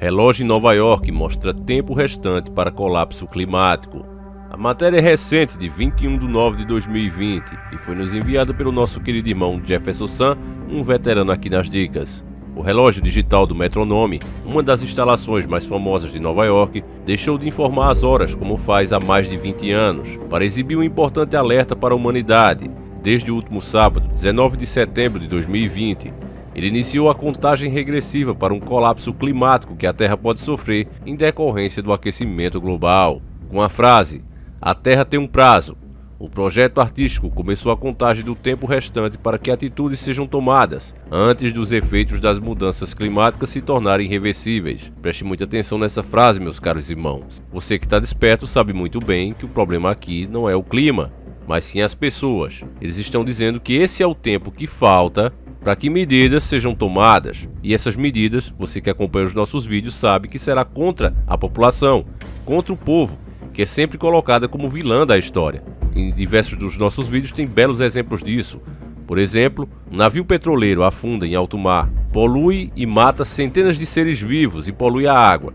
Relógio em Nova York mostra tempo restante para colapso climático. A matéria é recente, de 21 de nove de 2020, e foi nos enviada pelo nosso querido irmão Jefferson San, um veterano aqui nas dicas. O relógio digital do Metronome, uma das instalações mais famosas de Nova York, deixou de informar as horas como faz há mais de 20 anos, para exibir um importante alerta para a humanidade. Desde o último sábado, 19 de setembro de 2020, ele iniciou a contagem regressiva para um colapso climático que a Terra pode sofrer em decorrência do aquecimento global. Com a frase, "A Terra tem um prazo", o projeto artístico começou a contagem do tempo restante para que atitudes sejam tomadas antes dos efeitos das mudanças climáticas se tornarem irreversíveis. Preste muita atenção nessa frase, meus caros irmãos. Você que está desperto sabe muito bem que o problema aqui não é o clima, mas sim as pessoas. Eles estão dizendo que esse é o tempo que falta para que medidas sejam tomadas. E essas medidas, você que acompanha os nossos vídeos sabe que será contra a população, contra o povo, que é sempre colocada como vilã da história. Em diversos dos nossos vídeos tem belos exemplos disso. Por exemplo, um navio petroleiro afunda em alto mar, polui e mata centenas de seres vivos e polui a água.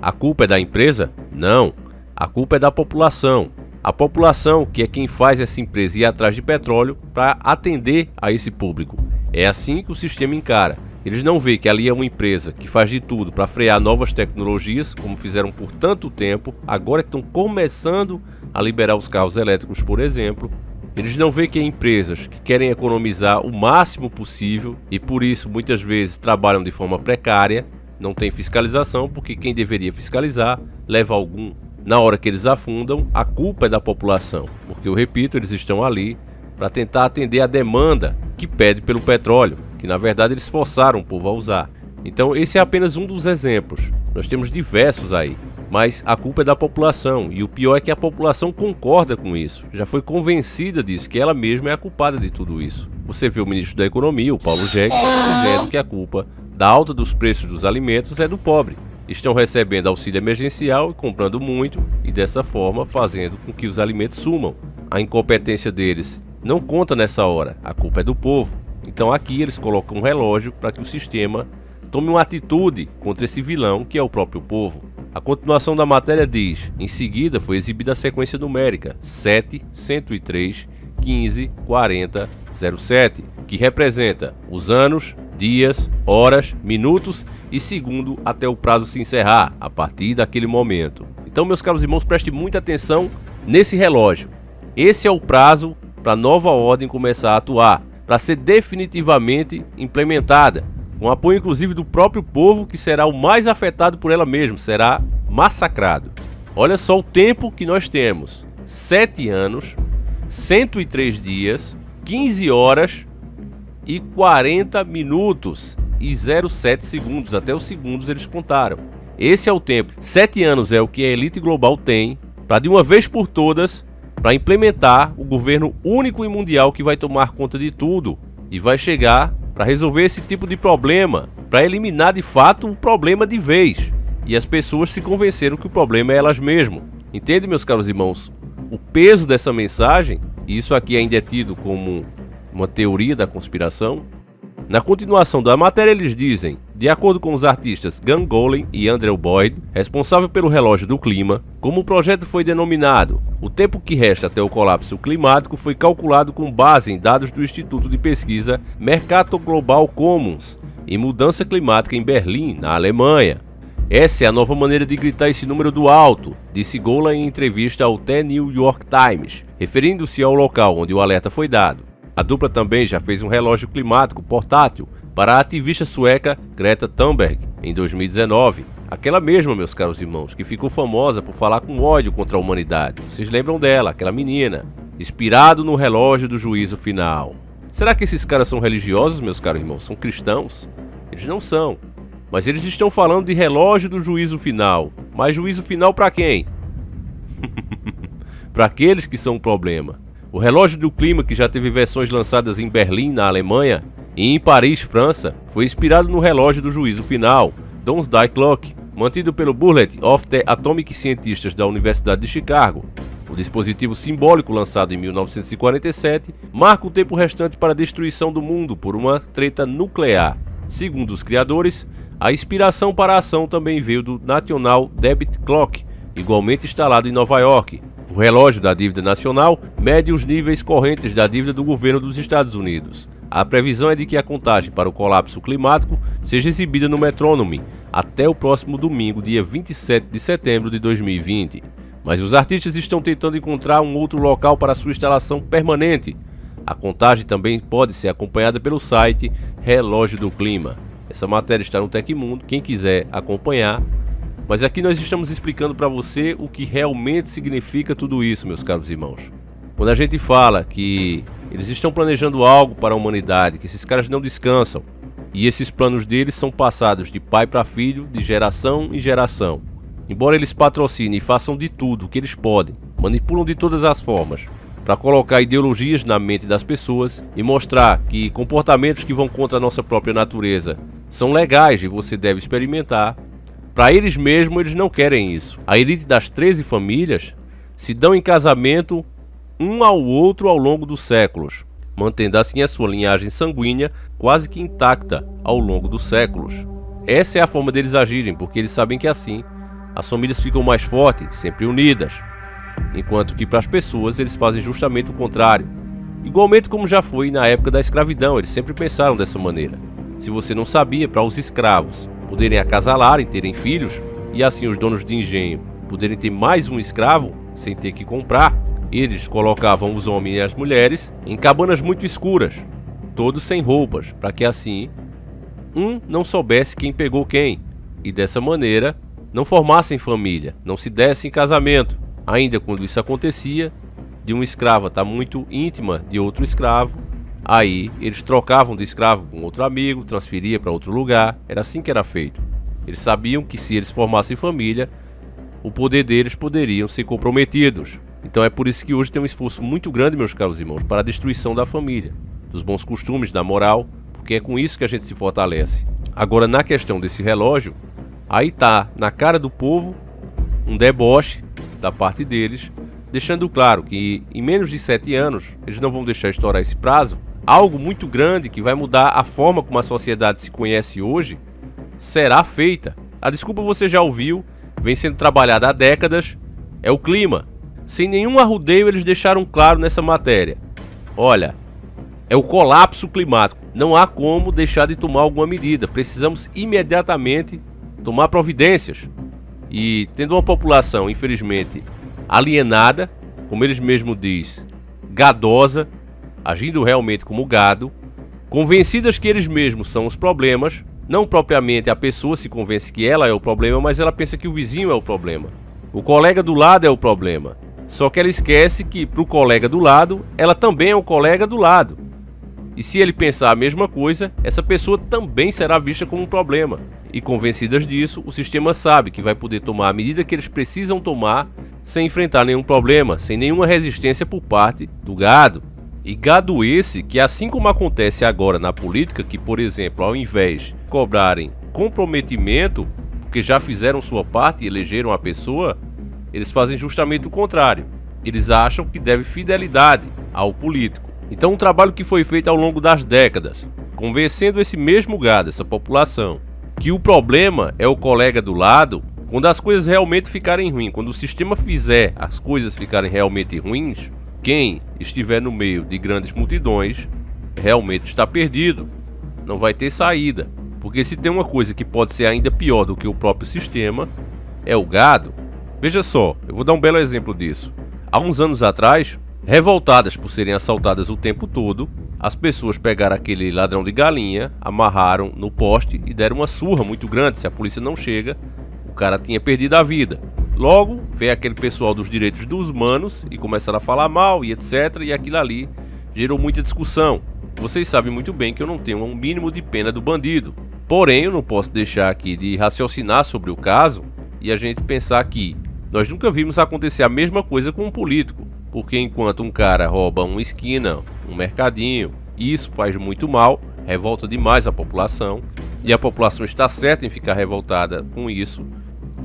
A culpa é da empresa? Não. A culpa é da população. A população que é quem faz essa empresa ir atrás de petróleo para atender a esse público. É assim que o sistema encara. Eles não veem que ali é uma empresa que faz de tudo para frear novas tecnologias, como fizeram por tanto tempo, agora que estão começando a liberar os carros elétricos, por exemplo. Eles não veem que é empresas que querem economizar o máximo possível e por isso muitas vezes trabalham de forma precária, não tem fiscalização, porque quem deveria fiscalizar leva algum. Na hora que eles afundam, a culpa é da população, porque eu repito, eles estão ali para tentar atender a demanda que pede pelo petróleo, que na verdade eles forçaram o povo a usar. Então esse é apenas um dos exemplos, nós temos diversos aí, mas a culpa é da população, e o pior é que a população concorda com isso, já foi convencida disso, que ela mesma é a culpada de tudo isso. Você vê o ministro da Economia, o Paulo Guedes, dizendo que a culpa da alta dos preços dos alimentos é do pobre. Estão recebendo auxílio emergencial e comprando muito, e dessa forma fazendo com que os alimentos sumam. A incompetência deles não conta nessa hora, a culpa é do povo. Então aqui eles colocam um relógio para que o sistema tome uma atitude contra esse vilão que é o próprio povo. A continuação da matéria diz: em seguida foi exibida a sequência numérica 7, 103, 15, 40, 07, que representa os anos, dias, horas, minutos e segundo até o prazo se encerrar, a partir daquele momento. Então, meus caros irmãos, preste muita atenção nesse relógio. Esse é o prazo para a nova ordem começar a atuar, para ser definitivamente implementada, com apoio inclusive do próprio povo, que será o mais afetado por ela mesma, será massacrado. Olha só o tempo que nós temos: 7 anos, 103 dias, 15 horas e 40 minutos e 07 segundos, até os segundos eles contaram. Esse é o tempo. 7 anos é o que a elite global tem para de uma vez por todas para implementar o governo único e mundial que vai tomar conta de tudo e vai chegar para resolver esse tipo de problema, para eliminar de fato o problema de vez. E as pessoas se convenceram que o problema é elas mesmas. Entende, meus caros irmãos? O peso dessa mensagem, e isso aqui ainda é tido como uma teoria da conspiração. Na continuação da matéria eles dizem: de acordo com os artistas Gun Golem e Andrew Boyd, responsável pelo relógio do clima, como o projeto foi denominado, o tempo que resta até o colapso climático foi calculado com base em dados do Instituto de Pesquisa Mercator Global Commons e Mudança Climática em Berlim, na Alemanha. Essa é a nova maneira de gritar esse número do alto, disse Golem em entrevista ao The New York Times, referindo-se ao local onde o alerta foi dado. A dupla também já fez um relógio climático portátil para a ativista sueca Greta Thunberg em 2019. Aquela mesma, meus caros irmãos, que ficou famosa por falar com ódio contra a humanidade. Vocês lembram dela, aquela menina? Inspirado no relógio do juízo final. Será que esses caras são religiosos, meus caros irmãos? São cristãos? Eles não são. Mas eles estão falando de relógio do juízo final. Mas juízo final para quem? Para aqueles que são o problema. O relógio do clima, que já teve versões lançadas em Berlim, na Alemanha, e em Paris, França, foi inspirado no relógio do juízo final, Doomsday Clock, mantido pelo Bulletin of the Atomic Scientists da Universidade de Chicago. O dispositivo simbólico, lançado em 1947, marca o tempo restante para a destruição do mundo por uma treta nuclear. Segundo os criadores, A inspiração para a ação também veio do National Debit Clock, igualmente instalado em Nova York. O relógio da dívida nacional mede os níveis correntes da dívida do governo dos Estados Unidos. A previsão é de que a contagem para o colapso climático seja exibida no metrônomo até o próximo domingo, dia 27 de setembro de 2020. Mas os artistas estão tentando encontrar um outro local para sua instalação permanente. A contagem também pode ser acompanhada pelo site Relógio do Clima. Essa matéria está no Tecmundo, quem quiser acompanhar. Mas aqui nós estamos explicando para você o que realmente significa tudo isso, meus caros irmãos. Quando a gente fala que eles estão planejando algo para a humanidade, que esses caras não descansam, e esses planos deles são passados de pai para filho, de geração em geração. Embora eles patrocinem e façam de tudo o que eles podem, manipulam de todas as formas, para colocar ideologias na mente das pessoas e mostrar que comportamentos que vão contra a nossa própria natureza são legais e você deve experimentar. Para eles mesmos, eles não querem isso. A elite das 13 famílias se dão em casamento um ao outro ao longo dos séculos, mantendo assim a sua linhagem sanguínea quase que intacta ao longo dos séculos. Essa é a forma deles agirem, porque eles sabem que assim as famílias ficam mais fortes, sempre unidas, enquanto que para as pessoas eles fazem justamente o contrário. Igualmente como já foi na época da escravidão, eles sempre pensaram dessa maneira. Se você não sabia, para os escravos poderem acasalarem, terem filhos, e assim os donos de engenho poderem ter mais um escravo sem ter que comprar, eles colocavam os homens e as mulheres em cabanas muito escuras, todos sem roupas, para que assim um não soubesse quem pegou quem, e dessa maneira não formassem família, não se dessem casamento. Ainda quando isso acontecia, de uma escrava estar muito íntima de outro escravo, aí eles trocavam de escravo com outro amigo, transferia para outro lugar, era assim que era feito. Eles sabiam que se eles formassem família, o poder deles poderiam ser comprometidos. Então é por isso que hoje tem um esforço muito grande, meus caros irmãos, para a destruição da família, dos bons costumes, da moral, porque é com isso que a gente se fortalece. Agora, na questão desse relógio, aí tá na cara do povo um deboche da parte deles, deixando claro que em menos de 7 anos eles não vão deixar estourar esse prazo. Algo muito grande que vai mudar a forma como a sociedade se conhece hoje será feita. A desculpa você já ouviu, vem sendo trabalhada há décadas, é o clima. Sem nenhum arrudeio eles deixaram claro nessa matéria. Olha, é o colapso climático. Não há como deixar de tomar alguma medida. Precisamos imediatamente tomar providências. E tendo uma população, infelizmente, alienada, como eles mesmos dizem, gadosa, agindo realmente como gado, convencidas que eles mesmos são os problemas, não propriamente a pessoa se convence que ela é o problema, mas ela pensa que o vizinho é o problema. O colega do lado é o problema. Só que ela esquece que para o colega do lado, ela também é o colega do lado. E se ele pensar a mesma coisa, essa pessoa também será vista como um problema. E convencidas disso, o sistema sabe que vai poder tomar a medida que eles precisam tomar sem enfrentar nenhum problema, sem nenhuma resistência por parte do gado. E gado esse que, assim como acontece agora na política, que por exemplo, ao invés de cobrarem comprometimento, porque já fizeram sua parte e elegeram a pessoa, eles fazem justamente o contrário. Eles acham que deve fidelidade ao político. Então um trabalho que foi feito ao longo das décadas, convencendo esse mesmo gado, essa população, que o problema é o colega do lado, quando as coisas realmente ficarem ruins, quando o sistema fizer as coisas ficarem realmente ruins, quem estiver no meio de grandes multidões realmente está perdido, não vai ter saída. Porque se tem uma coisa que pode ser ainda pior do que o próprio sistema, é o gado. Veja só, eu vou dar um belo exemplo disso. Há uns anos atrás, revoltadas por serem assaltadas o tempo todo, as pessoas pegaram aquele ladrão de galinha, amarraram no poste e deram uma surra muito grande. Se a polícia não chega, o cara tinha perdido a vida. Logo, veio aquele pessoal dos direitos dos humanos e começaram a falar mal e etc. E aquilo ali gerou muita discussão. Vocês sabem muito bem que eu não tenho um mínimo de pena do bandido. Porém, eu não posso deixar aqui de raciocinar sobre o caso e a gente pensar que nós nunca vimos acontecer a mesma coisa com um político. Porque enquanto um cara rouba uma esquina, um mercadinho, isso faz muito mal, revolta demais a população. E a população está certa em ficar revoltada com isso.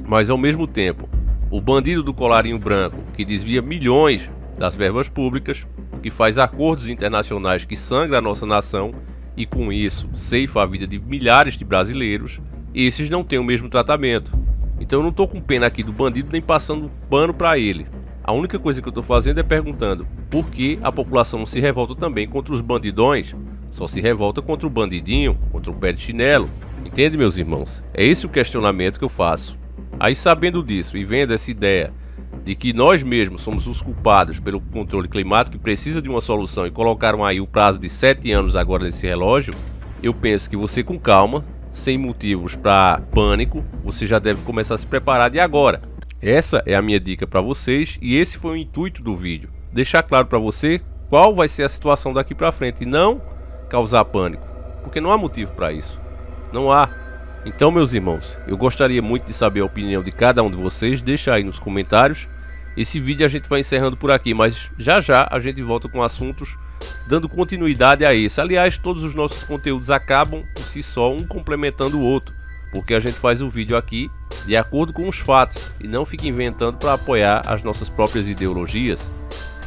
Mas ao mesmo tempo, o bandido do colarinho branco, que desvia milhões das verbas públicas, que faz acordos internacionais que sangram a nossa nação e com isso ceifa a vida de milhares de brasileiros, esses não têm o mesmo tratamento. Então eu não tô com pena aqui do bandido nem passando pano para ele. A única coisa que eu tô fazendo é perguntando por que a população não se revolta também contra os bandidões, só se revolta contra o bandidinho, contra o pé de chinelo. Entende, meus irmãos? É esse o questionamento que eu faço. Aí, sabendo disso e vendo essa ideia de que nós mesmos somos os culpados pelo controle climático e precisa de uma solução, e colocaram aí o prazo de 7 anos agora nesse relógio, eu penso que você, com calma, sem motivos para pânico, você já deve começar a se preparar de agora. Essa é a minha dica para vocês e esse foi o intuito do vídeo. Deixar claro para você qual vai ser a situação daqui para frente e não causar pânico, porque não há motivo para isso. Não há. Então, meus irmãos, eu gostaria muito de saber a opinião de cada um de vocês. Deixa aí nos comentários. Esse vídeo a gente vai encerrando por aqui, mas já já a gente volta com assuntos dando continuidade a esse. Aliás, todos os nossos conteúdos acabam por si só, um complementando o outro, porque a gente faz o vídeo aqui de acordo com os fatos e não fica inventando para apoiar as nossas próprias ideologias.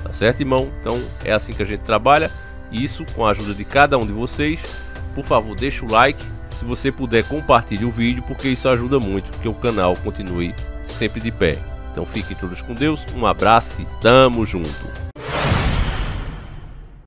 Tá certo, irmão? Então é assim que a gente trabalha, isso com a ajuda de cada um de vocês. Por favor, deixa o like, se você puder compartilhe o vídeo, porque isso ajuda muito que o canal continue sempre de pé. Então fiquem todos com Deus, um abraço e tamo junto!